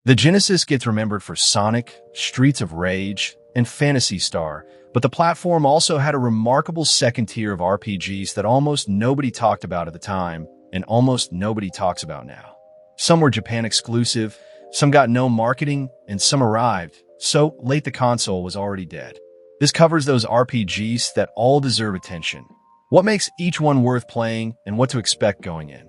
The Genesis gets remembered for Sonic, Streets of Rage, and Phantasy Star, but the platform also had a remarkable second tier of RPGs that almost nobody talked about at the time, and almost nobody talks about now. Some were Japan exclusive, some got no marketing, and some arrived so late the console was already dead. This covers those RPGs that all deserve attention. What makes each one worth playing and what to expect going in.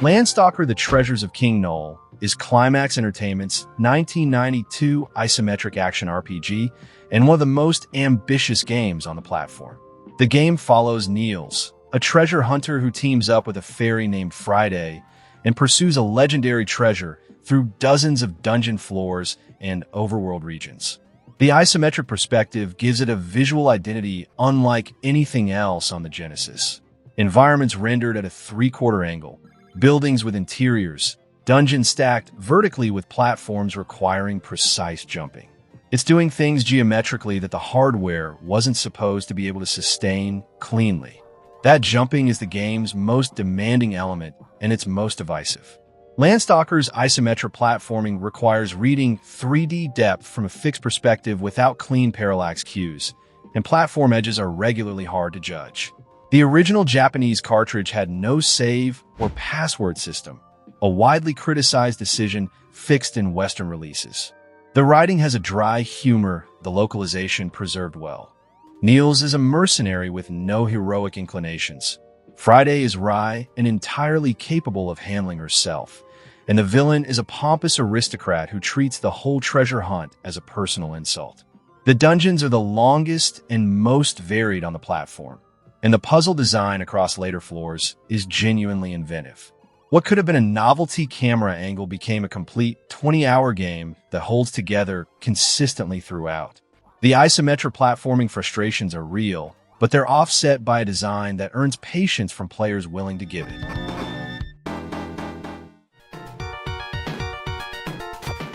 Landstalker: The Treasures of King Knoll is Climax Entertainment's 1992 isometric action RPG and one of the most ambitious games on the platform. The game follows Niels, a treasure hunter who teams up with a fairy named Friday and pursues a legendary treasure through dozens of dungeon floors and overworld regions. The isometric perspective gives it a visual identity unlike anything else on the Genesis. Environments rendered at a three-quarter angle, buildings with interiors, dungeons stacked vertically with platforms requiring precise jumping. It's doing things geometrically that the hardware wasn't supposed to be able to sustain cleanly. That jumping is the game's most demanding element and its most divisive. Landstalker's isometric platforming requires reading 3D depth from a fixed perspective without clean parallax cues, and platform edges are regularly hard to judge. The original Japanese cartridge had no save or password system, a widely criticized decision fixed in Western releases. The writing has a dry humor, the localization preserved well. Niels is a mercenary with no heroic inclinations. Friday is wry and entirely capable of handling herself, and the villain is a pompous aristocrat who treats the whole treasure hunt as a personal insult. The dungeons are the longest and most varied on the platform, and the puzzle design across later floors is genuinely inventive. What could have been a novelty camera angle became a complete 20-hour game that holds together consistently throughout. The isometric platforming frustrations are real, but they're offset by a design that earns patience from players willing to give it.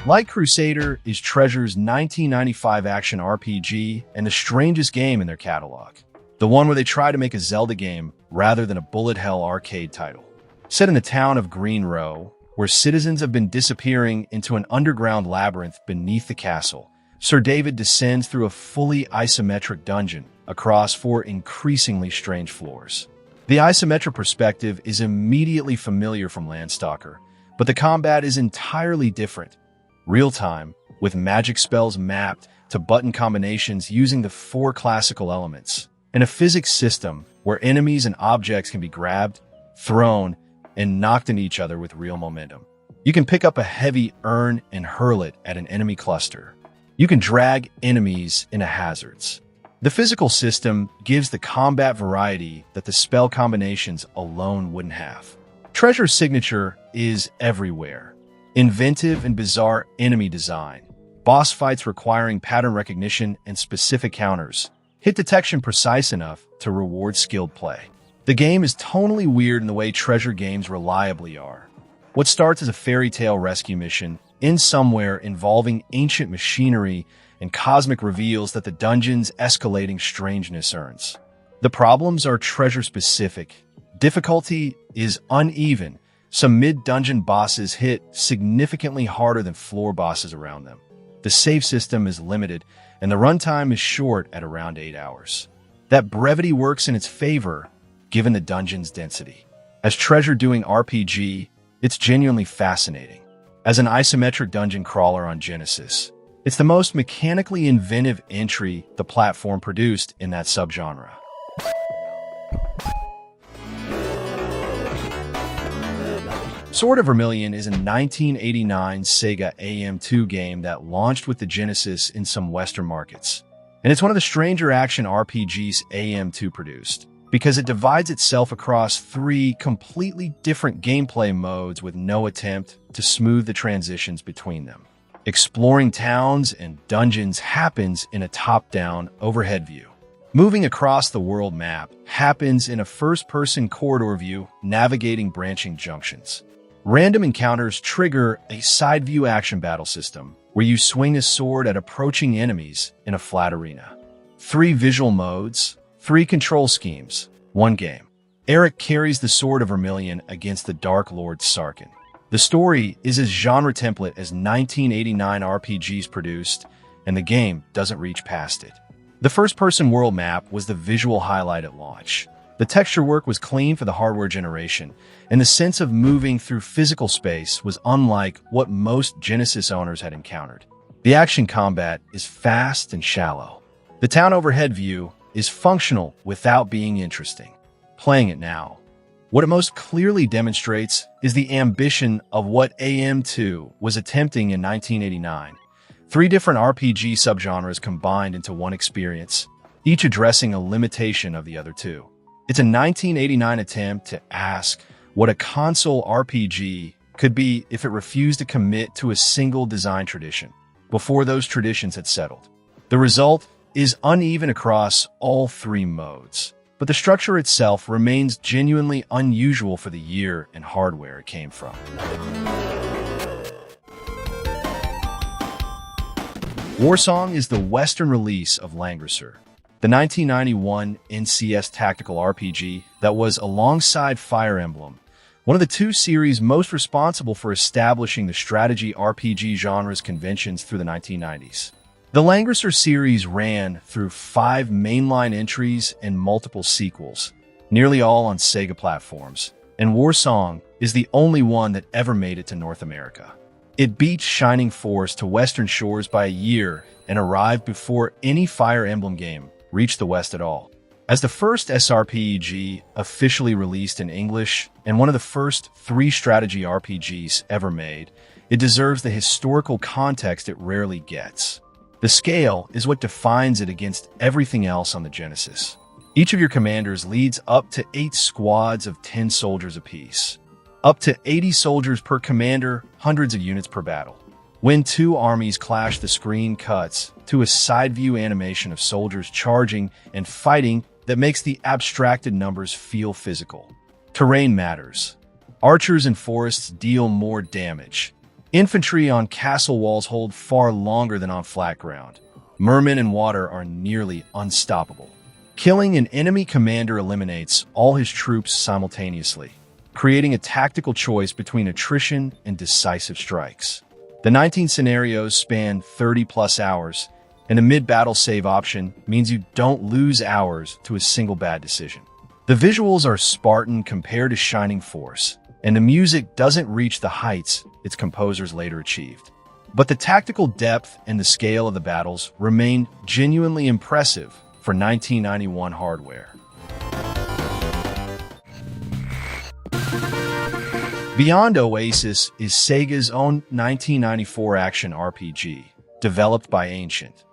Light Crusader is Treasure's 1995 action RPG and the strangest game in their catalog. The one where they try to make a Zelda game rather than a bullet hell arcade title. Set in the town of Green Row, where citizens have been disappearing into an underground labyrinth beneath the castle, Sir David descends through a fully isometric dungeon across 4 increasingly strange floors. The isometric perspective is immediately familiar from Landstalker, but the combat is entirely different. Real-time, with magic spells mapped to button combinations using the 4 classical elements, and a physics system where enemies and objects can be grabbed, thrown, and knocked into each other with real momentum. You can pick up a heavy urn and hurl it at an enemy cluster. You can drag enemies into hazards. The physical system gives the combat variety that the spell combinations alone wouldn't have. Treasure's signature is everywhere. Inventive and bizarre enemy design, boss fights requiring pattern recognition and specific counters, hit detection precise enough to reward skilled play. The game is tonally weird in the way Treasure games reliably are. What starts as a fairy tale rescue mission ends somewhere involving ancient machinery and cosmic reveals that the dungeon's escalating strangeness earns. The problems are Treasure-specific. Difficulty is uneven. Some mid-dungeon bosses hit significantly harder than floor bosses around them. The save system is limited, and the runtime is short at around 8 hours. That brevity works in its favor, given the dungeon's density. As Treasure doing RPG, it's genuinely fascinating. As an isometric dungeon crawler on Genesis, it's the most mechanically inventive entry the platform produced in that subgenre. Sword of Vermilion is a 1989 Sega AM2 game that launched with the Genesis in some Western markets. And it's one of the stranger action RPGs AM2 produced, because it divides itself across 3 completely different gameplay modes with no attempt to smooth the transitions between them. Exploring towns and dungeons happens in a top-down overhead view. Moving across the world map happens in a first-person corridor view, navigating branching junctions. Random encounters trigger a side-view action battle system, where you swing a sword at approaching enemies in a flat arena. 3 visual modes, 3 control schemes, 1 game. Eric carries the sword of Vermilion against the Dark Lord Sarkin. The story is as genre template as 1989 RPGs produced, and the game doesn't reach past it. The first-person world map was the visual highlight at launch. The texture work was clean for the hardware generation, and the sense of moving through physical space was unlike what most Genesis owners had encountered. The action combat is fast and shallow. The town overhead view is functional without being interesting. Playing it now, what it most clearly demonstrates is the ambition of what AM2 was attempting in 1989. 3 different RPG subgenres combined into one experience, each addressing a limitation of the other 2. It's a 1989 attempt to ask what a console RPG could be if it refused to commit to a single design tradition before those traditions had settled. The result is uneven across all 3 modes, but the structure itself remains genuinely unusual for the year and hardware it came from. Warsong is the Western release of Langrisser, the 1991 NCS tactical RPG that was, alongside Fire Emblem, one of the 2 series most responsible for establishing the strategy RPG genre's conventions through the 1990s. The Langrisser series ran through 5 mainline entries and multiple sequels, nearly all on Sega platforms, and Warsong is the only one that ever made it to North America. It beat Shining Force to Western shores by a year and arrived before any Fire Emblem game reached the West at all. As the first SRPG officially released in English and one of the first 3 strategy RPGs ever made, it deserves the historical context it rarely gets. The scale is what defines it against everything else on the Genesis. Each of your commanders leads up to 8 squads of 10 soldiers apiece. Up to 80 soldiers per commander, hundreds of units per battle. When 2 armies clash, the screen cuts to a side view animation of soldiers charging and fighting that makes the abstracted numbers feel physical. Terrain matters. Archers in forests deal more damage. Infantry on castle walls hold far longer than on flat ground. Mermen in water are nearly unstoppable. Killing an enemy commander eliminates all his troops simultaneously, creating a tactical choice between attrition and decisive strikes. The 19 scenarios span 30-plus hours, and a mid-battle save option means you don't lose hours to a single bad decision. The visuals are Spartan compared to Shining Force, and the music doesn't reach the heights its composers later achieved. But the tactical depth and the scale of the battles remain genuinely impressive for 1991 hardware. Beyond Oasis is Sega's own 1994 action RPG, developed by Ancient,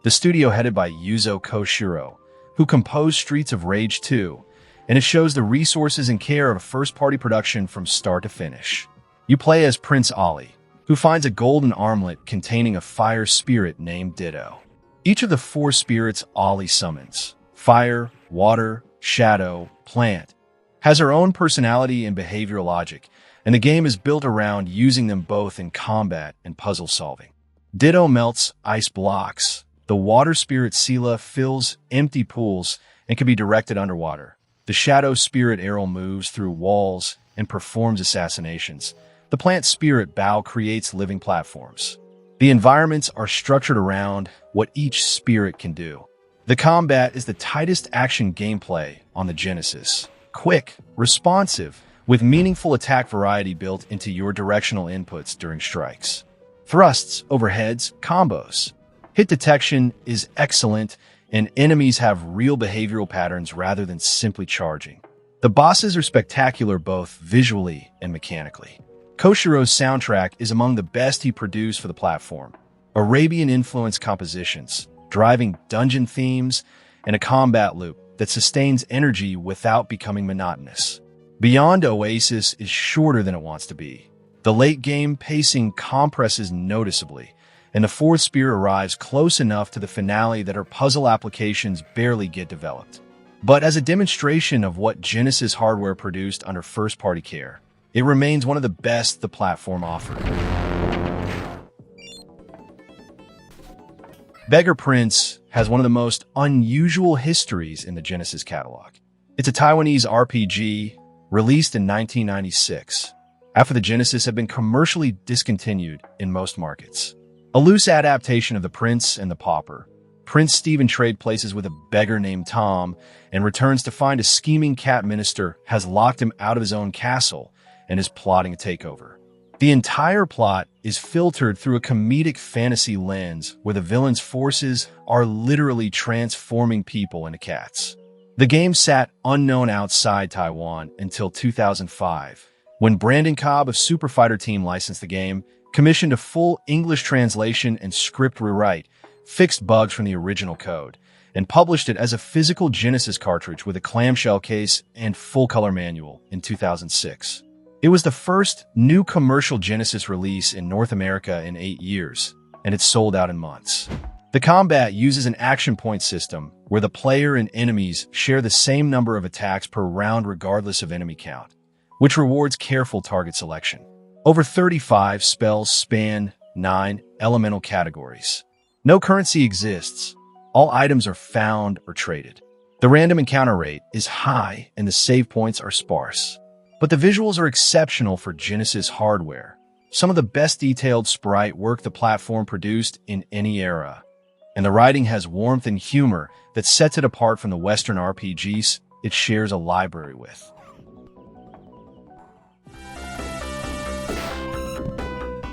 the studio headed by Yuzo Koshiro, who composed Streets of Rage 2, and it shows the resources and care of a first-party production from start to finish. You play as Prince Ali, who finds a golden armlet containing a fire spirit named Ditto. Each of the 4 spirits Ali summons, fire, water, shadow, plant, has her own personality and behavioral logic, and the game is built around using them both in combat and puzzle solving. Ditto melts ice blocks. The water spirit Sela fills empty pools and can be directed underwater. The shadow spirit Errol moves through walls and performs assassinations. The plant spirit Bao creates living platforms. The environments are structured around what each spirit can do. The combat is the tightest action gameplay on the Genesis. Quick, responsive, with meaningful attack variety built into your directional inputs during strikes. Thrusts, overheads, combos. Hit detection is excellent, and enemies have real behavioral patterns rather than simply charging. The bosses are spectacular both visually and mechanically. Koshiro's soundtrack is among the best he produced for the platform. Arabian-influenced compositions, driving dungeon themes, and a combat loop that sustains energy without becoming monotonous. Beyond Oasis is shorter than it wants to be. The late-game pacing compresses noticeably, and the 4th spear arrives close enough to the finale that her puzzle applications barely get developed. But as a demonstration of what Genesis hardware produced under first-party care, it remains one of the best the platform offered. Beggar Prince has one of the most unusual histories in the Genesis catalog. It's a Taiwanese RPG released in 1996, after the Genesis had been commercially discontinued in most markets. A loose adaptation of The Prince and the Pauper, Prince Stephen trade places with a beggar named Tom and returns to find a scheming cat minister has locked him out of his own castle and is plotting a takeover. The entire plot is filtered through a comedic fantasy lens where the villain's forces are literally transforming people into cats. The game sat unknown outside Taiwan until 2005, when Brandon Cobb of Super Fighter Team licensed the game, commissioned a full English translation and script rewrite, fixed bugs from the original code, and published it as a physical Genesis cartridge with a clamshell case and full-color manual in 2006. It was the first new commercial Genesis release in North America in 8 years, and it sold out in months. The combat uses an action point system where the player and enemies share the same number of attacks per round regardless of enemy count, which rewards careful target selection. Over 35 spells span 9 elemental categories. No currency exists. All items are found or traded. The random encounter rate is high and the save points are sparse. But the visuals are exceptional for Genesis hardware. Some of the best detailed sprite work the platform produced in any era. And the writing has warmth and humor that sets it apart from the Western RPGs it shares a library with.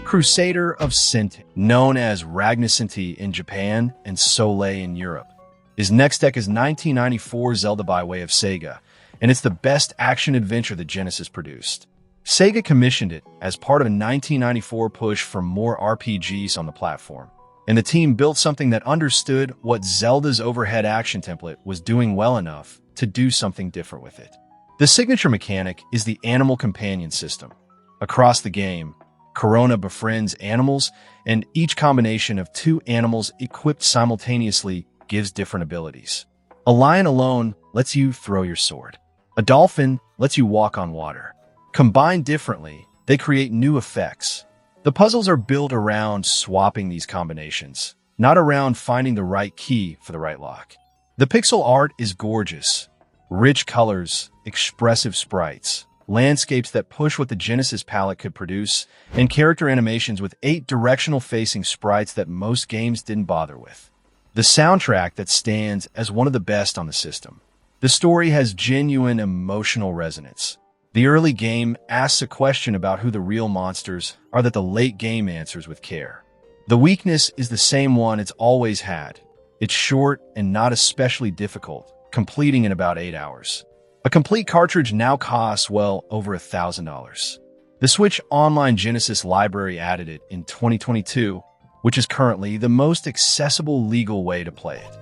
Crusader of Sinti, known as Ragnacinti in Japan and Soleil in Europe, is next Sega's 1994 Zelda by way of Sega, and it's the best action-adventure that Genesis produced. Sega commissioned it as part of a 1994 push for more RPGs on the platform, and the team built something that understood what Zelda's overhead action template was doing well enough to do something different with it. The signature mechanic is the animal companion system. Across the game, Corona befriends animals, and each combination of 2 animals equipped simultaneously gives different abilities. A lion alone lets you throw your sword. A dolphin lets you walk on water. Combined differently, they create new effects. The puzzles are built around swapping these combinations, not around finding the right key for the right lock. The pixel art is gorgeous. Rich colors, expressive sprites, landscapes that push what the Genesis palette could produce, and character animations with 8 directional facing sprites that most games didn't bother with. The soundtrack that stands as one of the best on the system. The story has genuine emotional resonance. The early game asks a question about who the real monsters are that the late game answers with care. The weakness is the same one it's always had. It's short and not especially difficult, completing in about 8 hours. A complete cartridge now costs well over $1,000. The Switch Online Genesis library added it in 2022, which is currently the most accessible legal way to play it.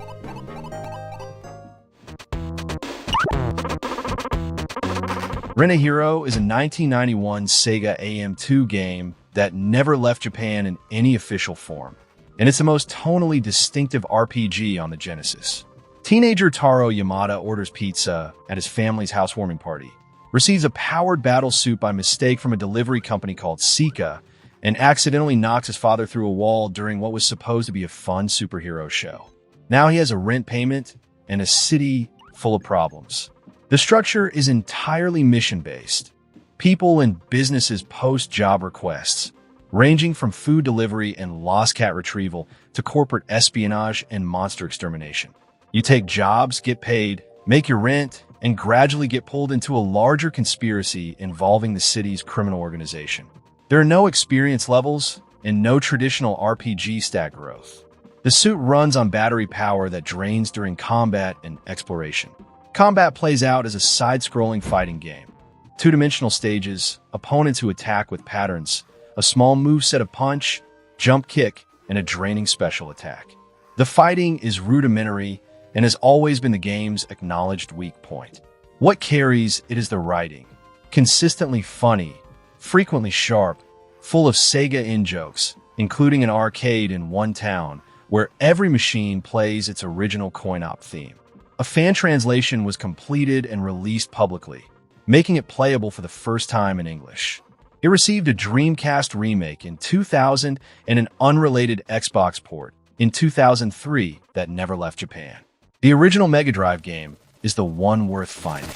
Ren-a-Hero is a 1991 Sega AM2 game that never left Japan in any official form, and it's the most tonally distinctive RPG on the Genesis. Teenager Taro Yamada orders pizza at his family's housewarming party, receives a powered battle suit by mistake from a delivery company called Sika, and accidentally knocks his father through a wall during what was supposed to be a fun superhero show. Now he has a rent payment and a city full of problems. The structure is entirely mission-based. People and businesses post job requests, ranging from food delivery and lost cat retrieval to corporate espionage and monster extermination. You take jobs, get paid, make your rent, and gradually get pulled into a larger conspiracy involving the city's criminal organization. There are no experience levels and no traditional RPG stat growth. The suit runs on battery power that drains during combat and exploration. Combat plays out as a side-scrolling fighting game. 2-dimensional stages, opponents who attack with patterns, a small moveset of punch, jump kick, and a draining special attack. The fighting is rudimentary and has always been the game's acknowledged weak point. What carries it is the writing. Consistently funny, frequently sharp, full of Sega in-jokes, including an arcade in one town where every machine plays its original coin-op theme. A fan translation was completed and released publicly, making it playable for the first time in English. It received a Dreamcast remake in 2000 and an unrelated Xbox port in 2003 that never left Japan. The original Mega Drive game is the one worth finding.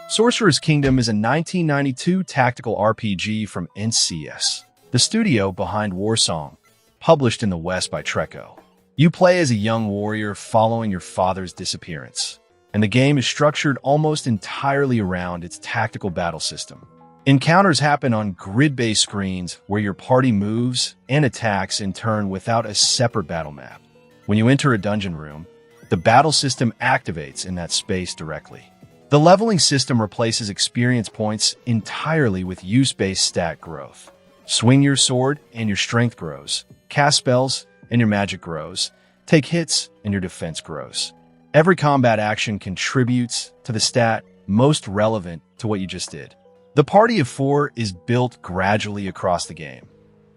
Sorcerer's Kingdom is a 1992 tactical RPG from NCS, the studio behind Warsong, published in the West by Treco. You play as a young warrior following your father's disappearance, and the game is structured almost entirely around its tactical battle system. Encounters happen on grid-based screens where your party moves and attacks in turn without a separate battle map. When you enter a dungeon room, the battle system activates in that space directly. The leveling system replaces experience points entirely with use-based stat growth. Swing your sword and your strength grows. Cast spells and your magic grows. Take hits and your defense grows. Every combat action contributes to the stat most relevant to what you just did. The party of 4 is built gradually across the game,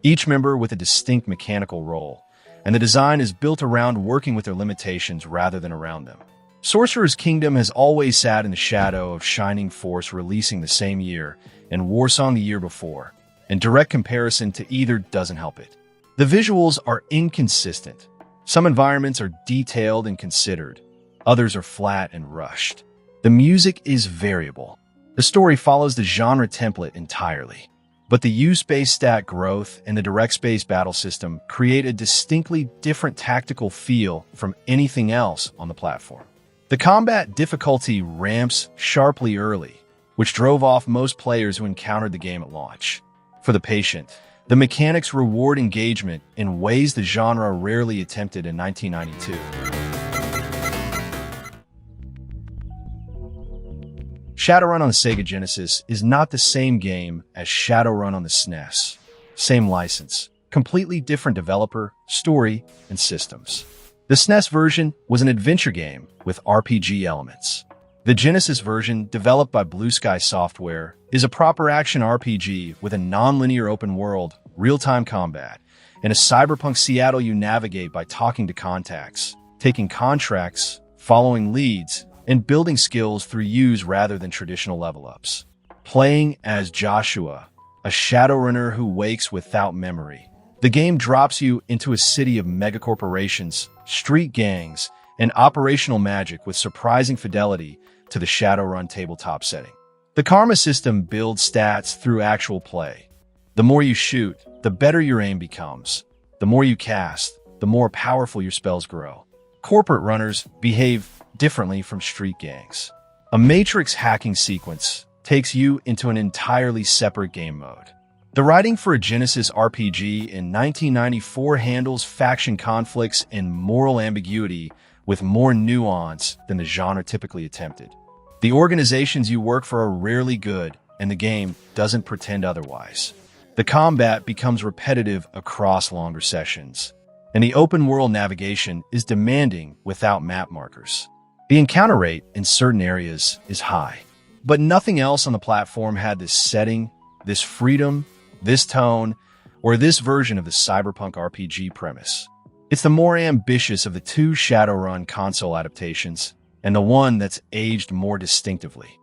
each member with a distinct mechanical role, and the design is built around working with their limitations rather than around them. Sorcerer's Kingdom has always sat in the shadow of Shining Force releasing the same year and Warsong the year before, and direct comparison to either doesn't help it. The visuals are inconsistent. Some environments are detailed and considered, others are flat and rushed. The music is variable. The story follows the genre template entirely, but the use-based stat growth and the direct space battle system create a distinctly different tactical feel from anything else on the platform. The combat difficulty ramps sharply early, which drove off most players who encountered the game at launch. For the patient, the mechanics reward engagement in ways the genre rarely attempted in 1992. Shadowrun on the Sega Genesis is not the same game as Shadowrun on the SNES. Same license, completely different developer, story, and systems. The SNES version was an adventure game with RPG elements. The Genesis version, developed by Blue Sky Software, is a proper action RPG with a non-linear open world, real-time combat, and a cyberpunk Seattle you navigate by talking to contacts, taking contracts, following leads, and building skills through use rather than traditional level-ups. Playing as Joshua, a Shadowrunner who wakes without memory. The game drops you into a city of megacorporations, street gangs, and operational magic with surprising fidelity to the Shadowrun tabletop setting. The karma system builds stats through actual play. The more you shoot, the better your aim becomes. The more you cast, the more powerful your spells grow. Corporate runners behave differently from street gangs. A Matrix hacking sequence takes you into an entirely separate game mode. The writing for a Genesis RPG in 1994 handles faction conflicts and moral ambiguity with more nuance than the genre typically attempted. The organizations you work for are rarely good, and the game doesn't pretend otherwise. The combat becomes repetitive across longer sessions, and the open-world navigation is demanding without map markers. The encounter rate in certain areas is high, but nothing else on the platform had this setting, this freedom, this tone, or this version of the cyberpunk RPG premise. It's the more ambitious of the two Shadowrun console adaptations, and the one that's aged more distinctively.